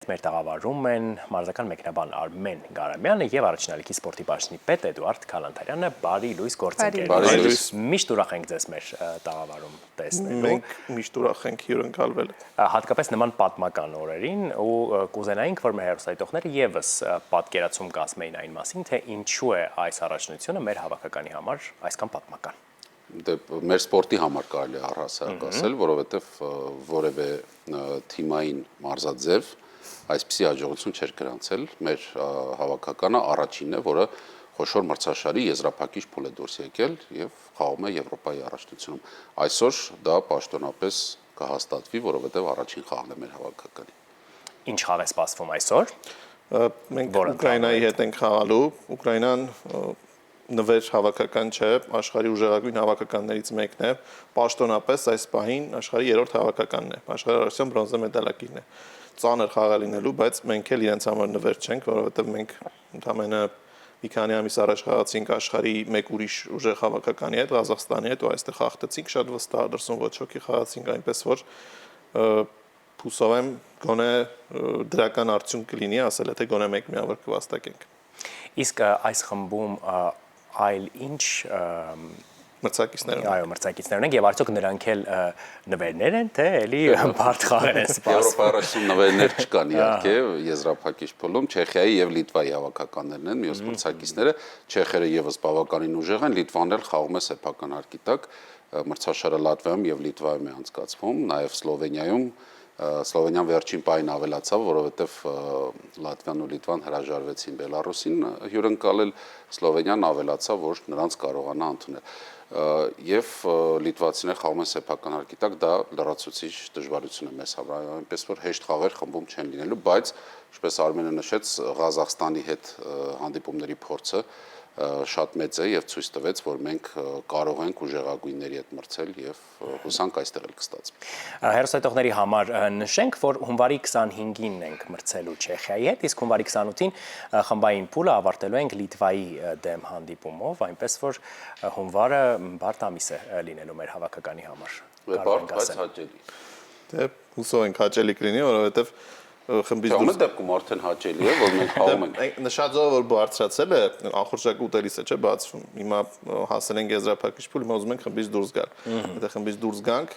մեր տաղավարում են մարզական մեկնաբան Արմեն Գարամյանը եւ առաջնալիքի սպորտի պաշտոնի պետ Էդուարդ Քալանթարյանը, բարի լույս գործընկերներ։ Բարի լույս։ Միշտ ուրախ ենք ձեզ մեր տաղավարում տեսնելու։ Մենք միշտ ուրախ ենք հյուրընկալվել։ Հատկապես նման պատմական օրերին ու կուզենայինք, որ մեր հեռուստադիտողները եւս պատկերացում կազմեին այն մասին, թե ինչու է այս առաջնությունը մեր հավաքականի համար այսքան պատմական։ Մեր սպորտի համար կարելի է առհասարակ ասել, որովհետև որևէ թիմային մարզաձև այսպիսի հաջողություն չէր գրանցել։ Մեր հավաքականը առաջինն է, որը խոշոր մրցաշարի եզրափակիչ փուլ է դուրս եկել եւ խաղում է Եվրոպայի առաջնությունում։ Այսօր դա պաշտոնապես կհաստատվի, որովհետև առաջին խաղն է մեր հավաքականի։ Ինչ խաղ է սպասվում այսօր։ Մենք Ուկրաինայի հետ ենք խաղալու։ Ուկրաինան նվեր հավաքական չէ, աշխարհի ուժեղագույն հավաքականներից մեկն է, պաշտոնապես այս պահին աշխարհի երրորդ հավաքականն է, աշխարհարարության բրոնզե մեդալակիրն է։ Ծանր խաղ լինելու, բայց մենք էլ իրենց համար նվեր չենք, որովհետև մենք ընդամենը մի քանի ամիս առաջ խաղացինք աշխարհի մեկ ուրիշ ուժեղ հավաքականի հետ, Ղազախստանի հետ, ու այստեղ խաղացինք շատ վստահ, դրսում ոչ ոքի խաղացինք, այնպես որ հուսով եմ գոնե դրական արդյունք կլինի, ասել է թե գոնե մեկ միավոր կվաստակենք։ Իսկ այս խմբում այլ ինչ մրցակիցներ այո, մրցակիցներ ունենք եւ արդյոք նրանք էլ նվերներ են, թե էլի բարդ խաղեր են սպասվում։ Եվրոպայի առաջին նվերներ չկան իհարկե, եզրափակիչ փուլում Չեխիայի եւ Լիտվայի հավաքականներն են, մյուս մրցակիցները, չեխերը եւս բավականին ուժեղ են, Լիտվան էլ խաղում է սեփական հարկի տակ, մրցաշարը Լատվիայում եւ Լիտվայում է անցկացվում, նաեւ Սլովենիայում Սլովենիան վերջին պահին ավելացավ, որովհետև Լատվիան ու Լիտվան հրաժարվեցին Բելարուսին հյուրընկալել, Սլովենիան ավելացավ, որ նրանց կարողանա ընդունել։ Եվ լիտվացիները խաղում են սեփական հարկի տակ, դա լրացուցիչ դժվարություն է մեզ համար, այնպես որ հեշտ խաղեր խմբում չեն լինելու, բայց ինչպես Արմենը նշեց, Ղազախստանի հետ հանդիպումների փորձը շատ մեծ է եւ ցույց տվեց, որ մենք կարող ենք ուժեղագույնների հետ մրցել եւ հուսանք այստեղ էլ կստացվի։ Հեռուստադիտողների համար նշենք, որ հունվարի 25-ին ենք մրցելու Չեխիայի հետ, իսկ հունվարի 28-ին խմբային փուլը ավարտելու ենք Լիտվայի դեմ հանդիպումով, այնպես որ հունվարը բարդ ամիս է լինելու մեր հավաքականի համար։ Բարդ, բայց հաճելի։ Դե հուսով ենք հաճելի կլինի, որովհետեւ խմբից դուրս դեպքում արդեն հաճելի է, որ մենք խաղում ենք։ Նշածով որ բարձրացել է, անխորժակ ուտելիս է, չէ, բացվում։ Հիմա հասել ենք եզրափակիչ փուլ, հիմա ուզում ենք խմբից դուրս գալ։ Եթե խմբից դուրս գանք,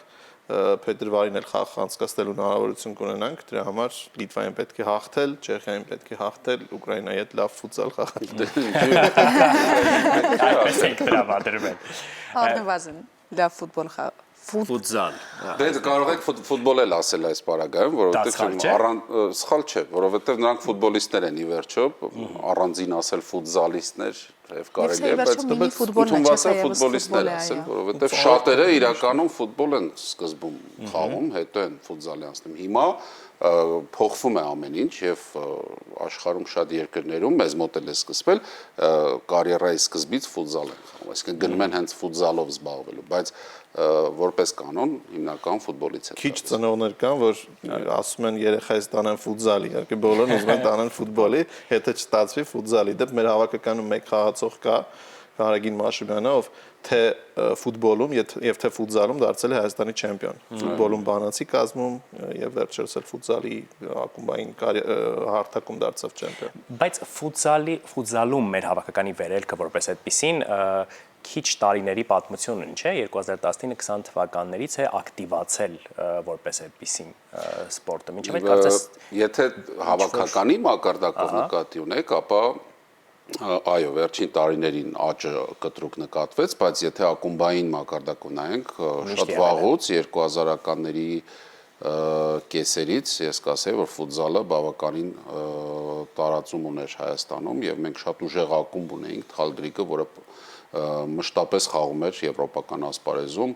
փետրվարին էլ խաղ անցկացնելու հնարավորություն կունենանք, դրա համար Լիտվային պետք է հաղթել, Չեխիային պետք է հաղթել, Ուկրաինայի հետ լավ ֆուտզալ խաղալ։ Այդպես ենք տրամադրվել։ Առնվազն լավ ֆուտբոլ խաղ։ Ֆուտզալ։ Դե կարող եք ֆուտբոլ էլ ասել այս պարագայում, որովհետև սխալ չէ, որովհետև նրանք ֆուտբոլիստներ են ի վերջո, առանձին ասել ֆուտզալիստներ եւ կարելի է, բայց ընդունված է ֆուտբոլիստներ ասել, որովհետև շատերը իրականում ֆուտբոլ են սկզբում խաղում, հետո են ֆուտզալի անցնում։ Հիմա փոխվում է ամեն ինչ եւ աշխարհում շատ երկրներում մեզ մոտ էլ է սկսվել կարիերայի սկզբից ֆուտզալ են խաղում, այսինքն գնում են հենց ֆուտզալով զբաղվելու, բայց որպես կանոն հիմնական ֆուտբոլից է։ Քիչ ծնողներ կան, որ ասում են երեխայից տանեն ֆուտզալի, իհարկե բոլորն ուզում են տանեն ֆուտբոլի, եթե չստացվի ֆուտզալի, դեպ մեր հավաքականում մեկ խաղացող կա Կարագին Մաշուլյանը, ով թե ֆուտբոլում եւ թե ֆուտզալում դարձել է Հայաստանի չեմպիոն։ Ֆուտբոլում բանացի կազմում եւ վերջերս էլ ֆուտզալի ակումբային հարթակում դարձավ չեմպիոն։ Բայց ֆուտզալում մեր հավաքականի վերելքը որպես այդպեսին քիչ տարիների պատմություն ունի, չէ, 2019-20 թվականներից է ակտիվացել որպես այդպեսին սպորտը։ Մինչև այդ կարծես եթե հավաքականի մակարդակով նկատի ունեք, ապա այո, վերջին տարիներին աճը կտրուկ նկատվեց, բայց եթե ակումբային մակարդակով նայենք, շատ վաղուց 2000-ականների կեսերից ես կասեի, որ ֆուտզալը բավականին տարածում ուներ Հայաստանում եւ մենք շատ ուժեղ ակումբ ունեինք Թխալդրիկը, որը մշտապես խաղում էր եվրոպական ասպարեզում։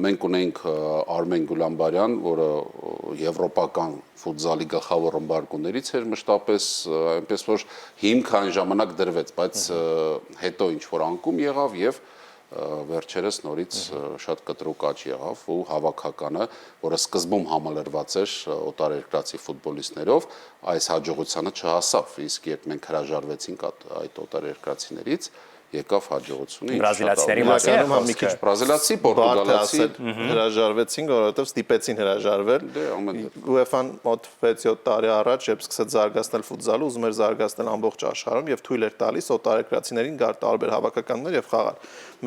Մենք ունենք Արմեն Գուլամբարյան, որը եվրոպական ֆուտզալի գլխավոր ըմբարկուներից էր մշտապես, այնպես որ հիմք այն ժամանակ դրվեց, բայց հետո ինչ որ անկում եղավ եւ վերջերս նորից շատ կտրուկ աճ եղավ ու հավաքականը, որը սկզբում համալրված էր օտարերկրացի ֆուտբոլիստներով, այս հաջողությանը չհասավ, իսկ երբ մենք հրաժարվեցինք այդ օտարերկրացիներից եկավ հաջողությունը։ Բրազիլացիների մասին մի քիչ բրազիլացի, պորտուգալացի հրաժարվեցին, որովհետև ստիպեցին հրաժարվել։ UEFA-ն մոտ 6-7 տարի առաջ երբ սկսեց զարգացնել ֆուտզալը, ուզում էր զարգացնել ամբողջ աշխարհում եւ թույլ էր տալիս օտարերկրացիներին գալ տարբեր հավաքականներ եւ խաղալ։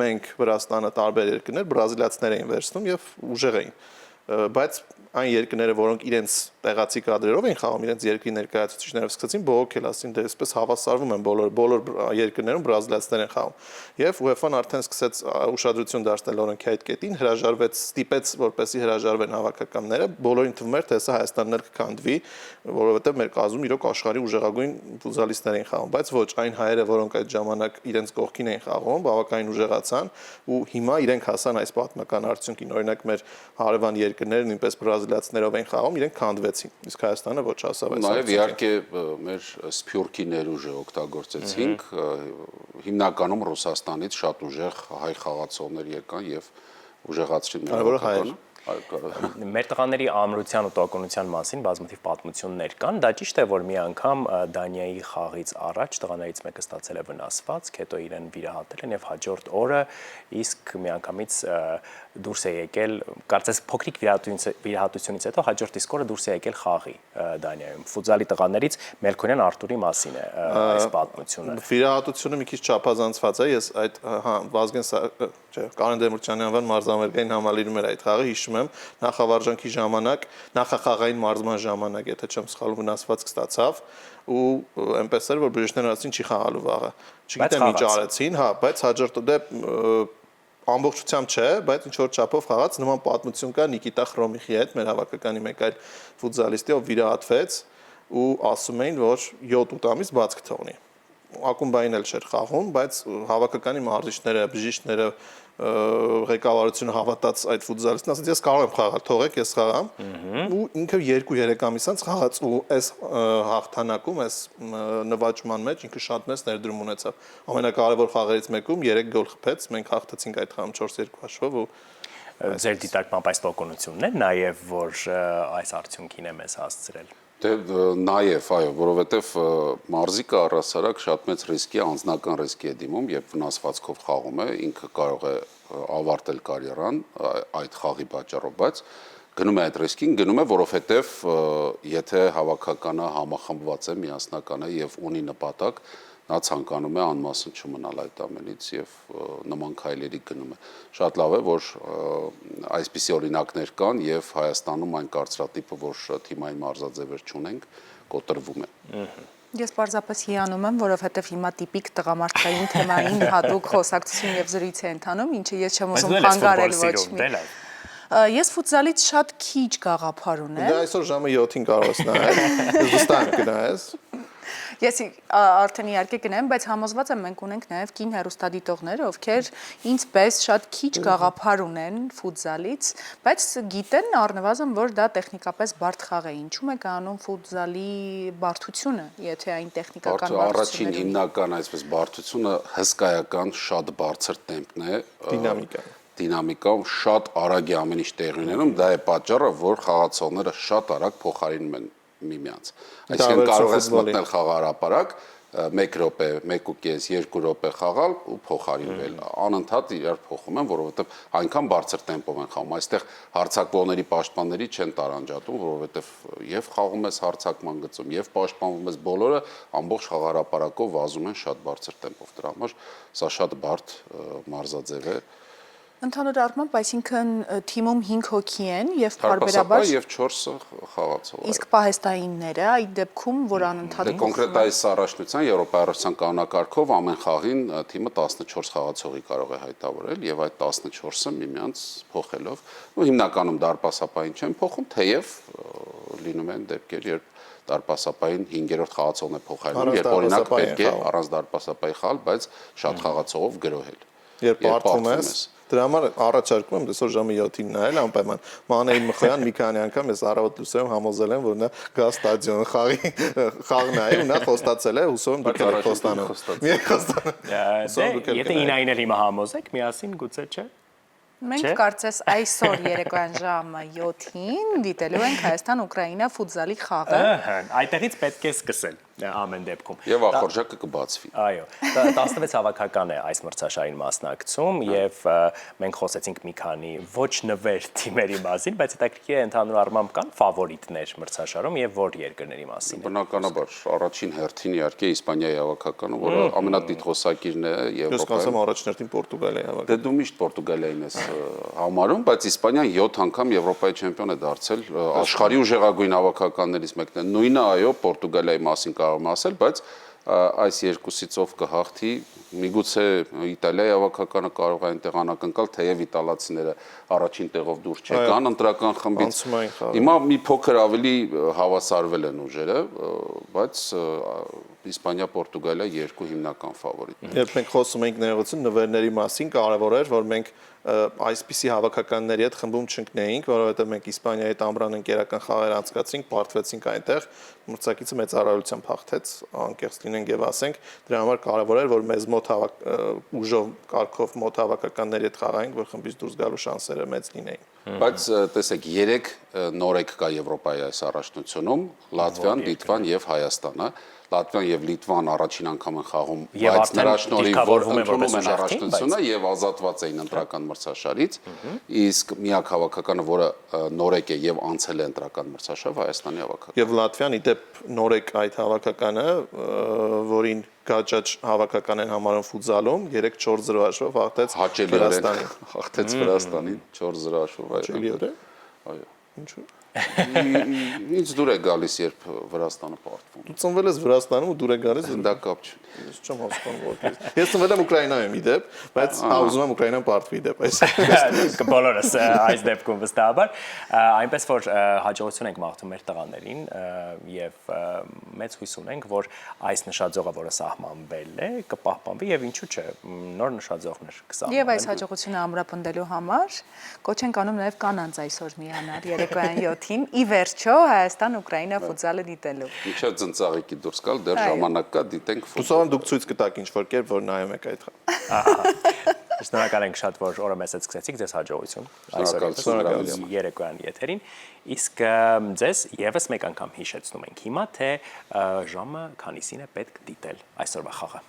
Մենք Վրաստանը տարբեր երկրներ բրազիլացիներ էին վերցնում եւ ուժեղ էին։ Բայց այն երկրները, որոնք իրենց տեղացի կադրերով էին խաղում, իրենց երկրի ներկայացուցիչներով սկսեցին բողոքել, ասին դե այսպես հավասարվում են բոլոր երկրներում բրազիլացիներ են խաղում։ Եվ UEFA-ն արդեն սկսեց ուշադրություն դարձնել օրենքի այդ կետին, հրաժարվեց, ստիպեց, որպեսզի հրաժարվեն հավաքականները, բոլորին թվում էր, թե սա Հայաստանն էլ կքանդվի, որովհետև մեր կազմում իրոք աշխարհի ուժեղագույն ֆուտբոլիստներ էին խաղում, բայց ոչ, այն հայերը, որոնք այդ ժամանակ իրենց կողքին էին խաղում, բավականին ուժեղացան ու հիմա իրենք հասան այս պատմական արդյունքին։ Օրինակ մեր հարևան երկրները նույնպես բրազիլացիներով են խաղում, իրենք քանդվեցին, իսկ Հայաստանը ոչ հասավ այս։ Նաև իհարկե մեր սփյուռքի ներուժը օգտագործեցինք, հիմնականում Ռուսաստանից շատ ուժեղ հայ խաղացողներ եկան եւ ուժեղացրին մեր հավաքականը։ Մեր տղաների ամրության ու տոկունության մասին բազմաթիվ պատմություններ կան, դա ճիշտ է, որ մի անգամ Դանիայի խաղից առաջ տղաներից մեկը ստացել է վնասվածք, հետո իրեն վիրահատել են եւ հաջորդ օրը իսկ միանգամից դուրս է եկել, կարծես փոքրիկ վիրահատությունից հետո հաջորդ իսկ օրը դուրս է եկել խաղի Դանիայում։ Ֆուտզալի տղաներից Մելքոնյան Արտուրի մասին է այս պատմությունը։ Վիրահատությունը մի քիչ չափազանցված է, ես այդ Վազգեն Կարեն Դեմիրճյանի անվան մարզամերգային համալիրում էր այդ խաղը, հիշում եմ, նախավարժանքի ժամանակ, նախախաղային մարզման ժամանակ, եթե չեմ սխալվում, վնասվածք ստացավ ու այնպես էր, որ բժիշկներն ասացին չի խաղալու վաղը։ Չգիտեմ ինչ արեցին, հա, բայց հաջորդ դե ամբողջությամբ չէ, բայց ինչ որ չափով խաղաց, նման պատմություն կա Նիկիտա Խրոմիխի հետ, մեր հավաքականի մեկ այլ ֆուտզալիստի, ով վիրահատվեց ու ասում էին, որ 7-8 ամիս բաց կթողնի։ Ակումբային էլ չէր խաղում, բայց հավաքականի մարզիչները, բժիշկները, ղեկավարությունը հավատաց այդ ֆուտզալիստին, ասաց ես կարող եմ խաղալ, թողեք ես խաղամ։ Ու ինքը 2-3 ամիս անց խաղաց ու այս հաղթանակում, այս նվաճման մեջ ինքը շատ մեծ ներդրում ունեցավ։ Ամենակարևոր խաղերից մեկում 3 գոլ խփեց, մենք հաղթեցինք այդ խաղում 4-2 հաշվով ու ձեր դիտարկմամբ այս տոկունությունն է նաև որ այս արդյունքին է մեզ հասցրել։ Դե նաև, այո, որովհետև մարզիկը առհասարակ շատ մեծ ռիսկի, անձնական ռիսկի է դիմում, երբ վնասվածքով խաղում է, ինքը կարող է ավարտել կարիերան այդ խաղի պատճառով, բայց գնում է այդ ռիսկին, գնում է, որովհետև եթե հավաքականը համախմբված է, միասնական է եւ ունի նպատակ, նա ցանկանում է անմասն չմնալ այդ ամենից եւ նման քայլերի գնում է։ Շատ լավ է, որ այսպիսի օրինակներ կան եւ Հայաստանում այն կարծրատիպը, որ թիմային մարզաձևեր չունենք, կոտրվում է։ Ես պարզապես հիանում եմ, որովհետև հիմա տիպիկ տղամարդկային թեմային հատուկ խոսակցություն եւ զրույց է ընթանում, ինչը ես չեմ ուզում խանգարել ոչ մի։ Ես ֆուտզալից շատ քիչ գաղափար ունեմ։ Դա այսօր ժամը 7-ին կարող ես նայել, ես վստահ եմ կնայես։ Ես արդեն իհարկե կնայեմ, բայց համոզված եմ մենք ունենք նաև կին հեռուստադիտողներ, ովքեր ինձ պես շատ քիչ գաղափար ունեն ֆուտզալից, բայց գիտեն առնվազն, որ դա տեխնիկապես բարդ խաղ է։ Ինչու՞մ է կանում ֆուտզալի բարդությունը, եթե այն տեխնիկական բարդություններ ունի։ Առաջին հիմնական այսպես բարդությունը հսկայական շատ բարձր տեմպն է, դինամիկան շատ արագ է ամեն ինչ տեղի ունենում, դա է պատճառը, որ խաղացողները շատ արագ փոխարինում են միմյանց։ Այսինքն կարող ես մտնել խաղահարապարակ 1 րոպե, 1.5, 2 րոպե խաղալ ու փոխարինվել։ Անընդհատ իրար փոխում են, որովհետև այնքան բարձր տեմպով են խաղում։ Այստեղ հարձակվողների պաշտպանների չեն տարանջատում, որովհետև եւ խաղում ես հարձակման գծում, եւ պաշտպանվում ես, բոլորը ամբողջ խաղահարապարակով վազում են շատ բարձր տեմպով։ Դրա համար սա շատ բարդ մարզաձև է։ Ընդհանուր առմամբ, այսինքն թիմում 5 հոգի են եւ բարբերաբար եւ 4 խաղացող։ Իսկ պահեստայինները այդ դեպքում, որ անընդհատ կոնկրետ այս առաջնության եվրոպայական կանոնակարգով ամեն խաղին թիմը 14 խաղացողի կարող է հայտավորել եւ այդ 14-ը միմյանց փոխելով, ու հիմնականում դարպասապային չեն փոխում, թեև լինում են դեպքեր, երբ դարպասապային 5-րդ խաղացողն է փոխարինում, երբ օրինակ պետք է առանց դարպասապայի խաղալ, բայց շատ խաղացողով գրոհել։ Երբ պարտվում ես, դրա համար առաջարկում եմ այսօր ժամը 7-ին նայել անպայման։ Մանեին Մխոյան մի քանի անգամ ես առավոտ լուսեմ համոզել եմ, որ նա գա ստադիոն խաղ նայի ու նա խոստացել է, հուսով եմ դուք եք խոստանում։ Մի եք խոստանում։ Եթե ինային էլ հիմա համոզեք, միասին գուցե չէ։ Մենք կարծես այսօր երեկոյան ժամը 7-ին դիտելու ենք Հայաստան-Ուկրաինա ֆուտզալի խաղը։ Այդտեղից պետք է սկսել։ ամեն դեպքում։ Եվ ախորժակը կբացվի։ Այո, 16 հավաքական է այս մրցաշարին մասնակցում եւ մենք խոսեցինք մի քանի ոչ նվեր թիմերի մասին, բայց հետաքրքիր է ընդհանուր առմամբ կան ֆավորիտներ մրցաշարում եւ որ երկրների մասին։ Բնականաբար առաջին հերթին իհարկե Իսպանիայի հավաքականը, որը ամենատիտղոսակիրն է Ես կասեմ առաջներտին Պորտուգալիայի հավաքականը։ Դե դու միշտ Պորտուգալիային ես համարում, բայց Իսպանիան 7 անգամ Եվրոպայի չեմպիոն է դարձել, աշխարհի ուժեղագույն հավաքականներից մեկն է։ Նույնը այո, Պորտուգալիայի մասին կարող եմ ասել, բայց այս երկուսից ով կհաղթի, միգուցե Իտալիայի հավաքականը կարող է այնտեղ անակնկալ, թեև իտալացիները առաջին տեղով դուրս չեկան ընտրական խմբից։ Հիմա մի փոքր ավելի հավասարվել են ուժերը, բայց Իսպանիա, Պորտուգալիա երկու հիմնական ֆավորիտներ։ Երբ մենք խոսում ենք ներողություն նվերների մասին, կարևոր էր, որ մենք այսպիսի հավաքականների հետ խմբում չընկնեինք, որովհետև մենք Իսպանիայի հետ ամռան ընկերական խաղեր անցկացրինք, պարտվեցինք այնտեղ, մրցակիցը մեծ արարությամբ հաղթեց, անկեղծ լինենք եւ ասենք, դրա համար կարևոր էր, որ մեզ մոտ ուժով կարգով մոտ հավաքականների հետ խաղայինք, որ խմբից դուրս գալու շանսերը մեծ լինեին։ Բայց տեսեք, 3 նորեկ կա Եվրոպայի այս առաջնությունում՝ Լատվիան, Լիտվան եւ Հայաստանը։ Լատվիան եւ Լիտվան առաջին անգամ են խաղում, բայց նրա շնորհիվ որ ընդունում են առաջնությունը եւ ազատված էին ընտրական մրցաշարից, իսկ միակ հավաքականը, որը նորեկ է եւ անցել է ընտրական մրցաշար, Հայաստանի հավաքականը։ Եվ Լատվիան իդեպ նորեկ այդ հավաքականը, որին գաճաճ հավաքական են համարում ֆուտզալում, 3-4-0 հաշվով հաղթեց Վրաստանին։ Հաղթեց Վրաստանին 4-0 հաշվով, այո։ Այո։ Ինչու՞։ Ինձ դուր է գալիս, երբ Վրաստանը պարտվում։ Դու ծնվել ես Վրաստանում ու դուր է գալիս։ Դա կապ չի։ Ես չեմ հասկանում որպես։ Ես ծնվել եմ Ուկրաինայում իդեպ, բայց ուզում եմ Ուկրաինան պարտվի իդեպ այս։ Բոլորս այս դեպքում վստահաբար, այնպես որ հաջողություն ենք մաղթում մեր տղաներին եւ մեծ հույս ունենք, որ այս նշաձողը, որը սահմանվել է, կպահպանվի եւ ինչու՞ չէ, նոր նշաձողներ կսահմանվեն։ Եվ այս հաջողությունը ամրապնդելու համար կոչ ենք անում նաեւ կանանց այսօր միանալ երեկոյան 7-ին ի վերջո Հայաստան-Ուկրաինա ֆուտզալը դիտելու։ Ինչա ծնծաղիկի դուրս գալ, դեռ ժամանակ կա, դիտենք ֆուտբոլ։ Հուսով դուք ցույց կտաք ինչ-որ կերպ, որ նայում եք այդ խաղը։ Շնորհակալ ենք շատ, որ օրը մեզ հետ սկսեցիք, ձեզ հաջողություն։ Այսօր երեկոյան եթերին, իսկ ձեզ եւս մեկ անգամ հիշեցնում ենք հիմա, թե ժամը քանիսին է պետք դիտել այսօրվա խաղը։